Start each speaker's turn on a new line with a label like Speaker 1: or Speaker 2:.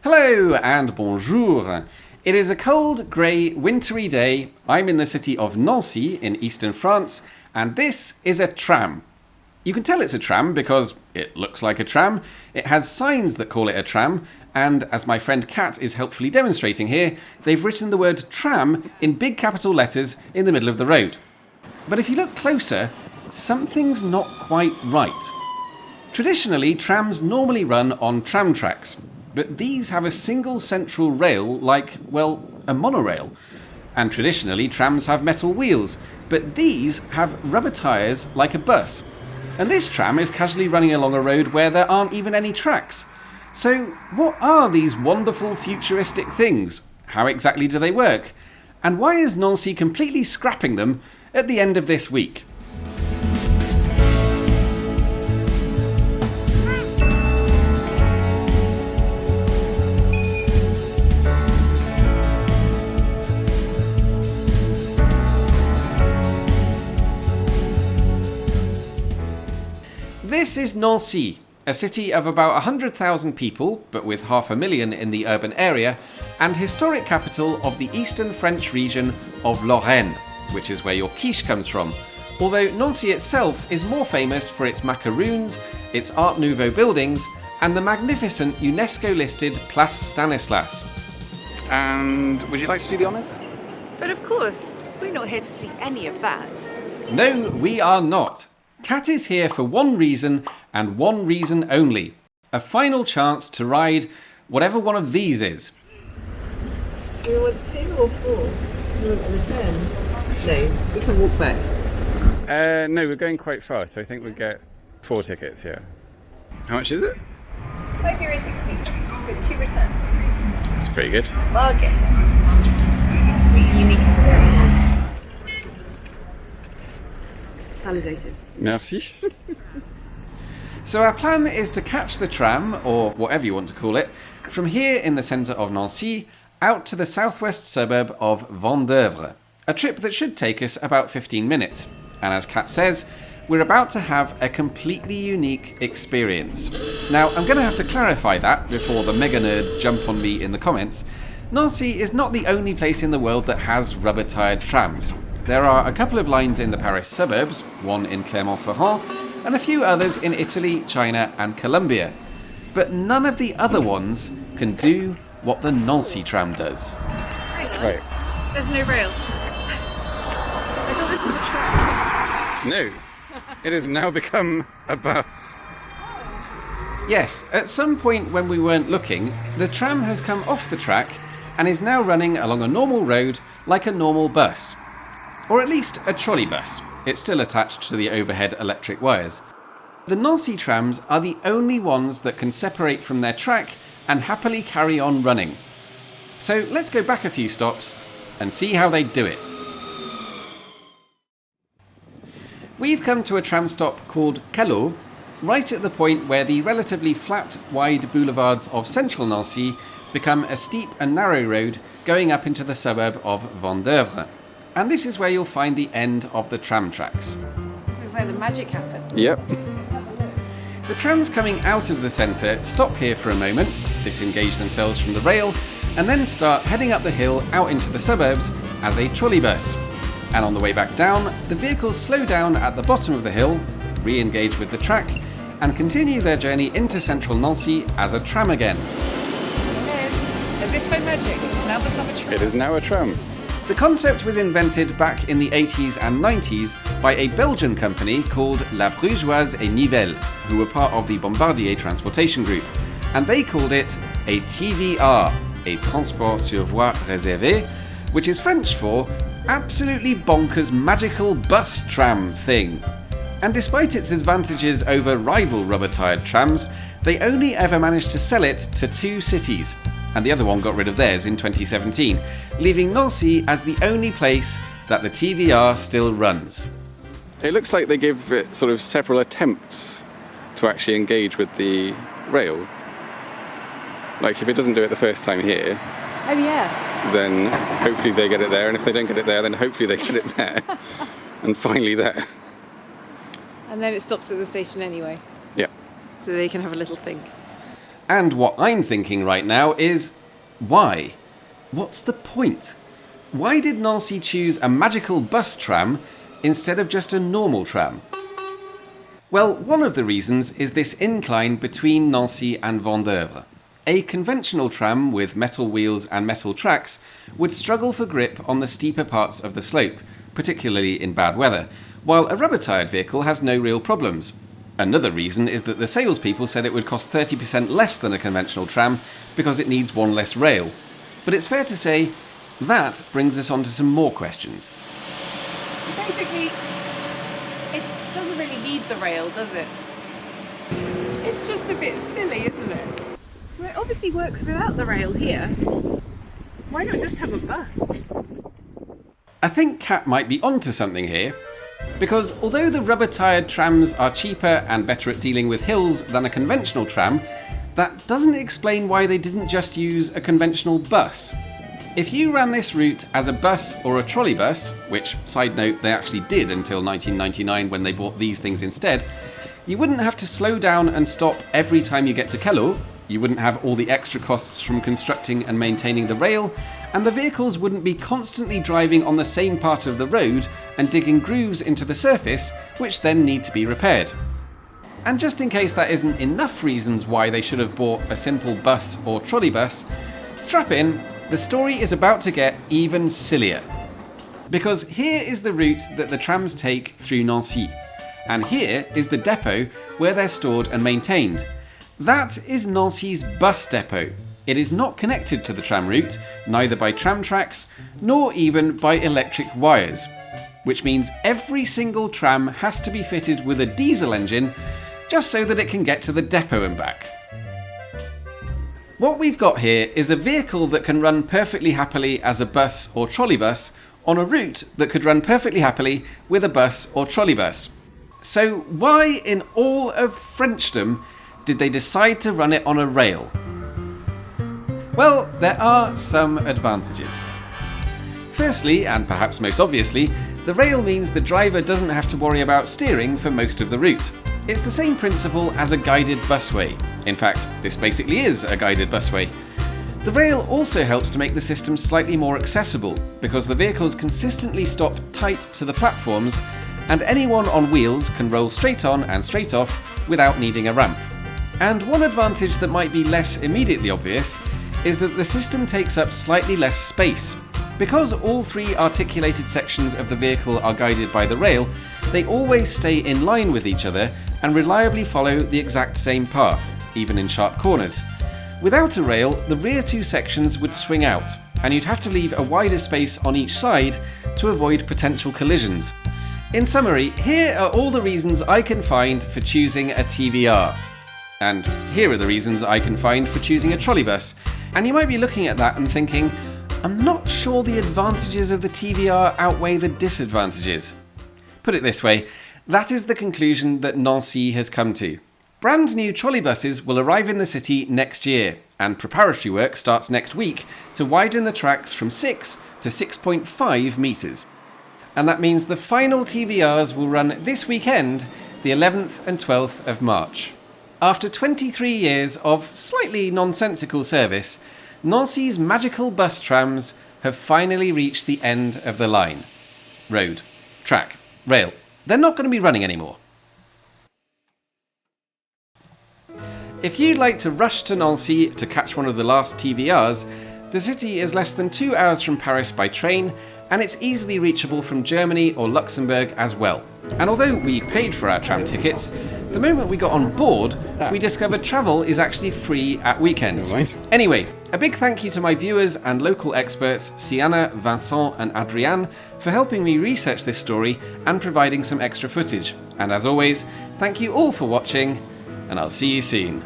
Speaker 1: Hello and bonjour. It is a cold, grey, wintry day. I'm in the city of Nancy in eastern France, and this is a tram. You can tell it's a tram because it looks like a tram, it has signs that call it a tram, and as my friend Kat is helpfully demonstrating here, they've written the word tram in big capital letters in the middle of the road. But if you look closer, something's not quite right. Traditionally, trams normally run on tram tracks, but these have a single central rail like, well, a monorail. And traditionally, trams have metal wheels, but these have rubber tyres like a bus. And this tram is casually running along a road where there aren't even any tracks. So, what are these wonderful futuristic things? How exactly do they work? And why is Nancy completely scrapping them at the end of this week? This is Nancy, a city of about 100,000 people, but with 500,000 in the urban area, and historic capital of the eastern French region of Lorraine, which is where your quiche comes from, although Nancy itself is more famous for its macaroons, its Art Nouveau buildings, and the magnificent UNESCO-listed Place Stanislas. And would you like to do the honours?
Speaker 2: But of course, we're not here to see any of that.
Speaker 1: No, we are not. Kat is here for one reason, and one reason only. A final chance to ride whatever one of these is.
Speaker 3: Do you want 2 or 4? Do you want return? No, we can walk back.
Speaker 1: No, we're going quite fast, so I think we'll get 4 tickets, yeah. How much is it?
Speaker 2: €5.60 for 2 returns.
Speaker 1: That's pretty good.
Speaker 2: Bargain. Really unique experience.
Speaker 3: Validated.
Speaker 1: Merci. So our plan is to catch the tram, or whatever you want to call it, from here in the centre of Nancy, out to the southwest suburb of Vendeuvre. A trip that should take us about 15 minutes. And as Kat says, we're about to have a completely unique experience. Now, I'm going to have to clarify that before the mega nerds jump on me in the comments. Nancy is not the only place in the world that has rubber-tyred trams. There are a couple of lines in the Paris suburbs, one in Clermont-Ferrand, and a few others in Italy, China, and Colombia. But none of the other ones can do what the Nancy tram does. Right.
Speaker 2: There's no rail. I thought this was a tram.
Speaker 1: No, it has now become a bus. Yes, at some point when we weren't looking, the tram has come off the track and is now running along a normal road like a normal bus. Or at least a trolley bus. It's still attached to the overhead electric wires. The Nancy trams are the only ones that can separate from their track and happily carry on running. So let's go back a few stops and see how they do it. We've come to a tram stop called Callot, right at the point where the relatively flat, wide boulevards of central Nancy become a steep and narrow road going up into the suburb of Vendeuvre. And this is where you'll find the end of the tram tracks.
Speaker 2: This is where the magic happened.
Speaker 1: Yep. The trams coming out of the centre stop here for a moment, disengage themselves from the rail, and then start heading up the hill out into the suburbs as a trolleybus. And on the way back down, the vehicles slow down at the bottom of the hill, re-engage with the track, and continue their journey into central Nancy as a tram again.
Speaker 2: It is, as if by magic, it's now become a tram.
Speaker 1: It is now a tram. The concept was invented back in the 80s and 90s by a Belgian company called La Brugeoise et Nivelle, who were part of the Bombardier Transportation Group, and they called it a TVR, a Transport sur Voie Réservée, which is French for absolutely bonkers magical bus tram thing. And despite its advantages over rival rubber-tyred trams, they only ever managed to sell it to 2 cities, and the other one got rid of theirs in 2017, leaving Nancy as the only place that the TVR still runs. It looks like they give it sort of several attempts to actually engage with the rail. Like if it doesn't do it the first time here,
Speaker 2: Oh yeah.
Speaker 1: then hopefully they get it there, and if they don't get it there, then hopefully they get it there, and finally there.
Speaker 2: And then it stops at the station anyway.
Speaker 1: Yeah.
Speaker 2: So they can have a little think.
Speaker 1: And what I'm thinking right now is, why? What's the point? Why did Nancy choose a magical bus tram instead of just a normal tram? Well, one of the reasons is this incline between Nancy and Vendeuvre. A conventional tram with metal wheels and metal tracks would struggle for grip on the steeper parts of the slope, particularly in bad weather, while a rubber-tired vehicle has no real problems. Another reason is that the salespeople said it would cost 30% less than a conventional tram because it needs one less rail. But it's fair to say, that brings us on to some more questions.
Speaker 2: So basically, it doesn't really need the rail, does it? It's just a bit silly, isn't it? Well, it obviously works without the rail here. Why not just have a bus?
Speaker 1: I think Kat might be onto something here, because although the rubber-tired trams are cheaper and better at dealing with hills than a conventional tram, that doesn't explain why they didn't just use a conventional bus. If you ran this route as a bus or a trolleybus, which, side note, they actually did until 1999 when they bought these things instead, you wouldn't have to slow down and stop every time you get to Kello, you wouldn't have all the extra costs from constructing and maintaining the rail, and the vehicles wouldn't be constantly driving on the same part of the road and digging grooves into the surface, which then need to be repaired. And just in case that isn't enough reasons why they should have bought a simple bus or trolleybus, strap in, the story is about to get even sillier. Because here is the route that the trams take through Nancy, and here is the depot where they're stored and maintained. That is Nancy's bus depot. It is not connected to the tram route, neither by tram tracks, nor even by electric wires. Which means every single tram has to be fitted with a diesel engine, just so that it can get to the depot and back. What we've got here is a vehicle that can run perfectly happily as a bus or trolleybus on a route that could run perfectly happily with a bus or trolleybus. So why in all of Frenchdom did they decide to run it on a rail? Well, there are some advantages. Firstly, and perhaps most obviously, the rail means the driver doesn't have to worry about steering for most of the route. It's the same principle as a guided busway. In fact, this basically is a guided busway. The rail also helps to make the system slightly more accessible, because the vehicles consistently stop tight to the platforms, and anyone on wheels can roll straight on and straight off without needing a ramp. And one advantage that might be less immediately obvious is that the system takes up slightly less space. Because all three articulated sections of the vehicle are guided by the rail, they always stay in line with each other and reliably follow the exact same path, even in sharp corners. Without a rail, the rear two sections would swing out, and you'd have to leave a wider space on each side to avoid potential collisions. In summary, here are all the reasons I can find for choosing a TVR. And here are the reasons I can find for choosing a trolleybus. And you might be looking at that and thinking, I'm not sure the advantages of the TVR outweigh the disadvantages. Put it this way, that is the conclusion that Nancy has come to. Brand new trolleybuses will arrive in the city next year, and preparatory work starts next week to widen the tracks from 6 to 6.5 metres. And that means the final TVRs will run this weekend, the 11th and 12th of March. After 23 years of slightly nonsensical service, Nancy's magical bus trams have finally reached the end of the line. Road, track, rail. They're not going to be running anymore. If you'd like to rush to Nancy to catch one of the last TVRs, the city is less than 2 hours from Paris by train, and it's easily reachable from Germany or Luxembourg as well. And although we paid for our tram tickets, the moment we got on board, we discovered travel is actually free at weekends. Anyway, a big thank you to my viewers and local experts, Sienna, Vincent and Adrienne, for helping me research this story and providing some extra footage. And as always, thank you all for watching, and I'll see you soon.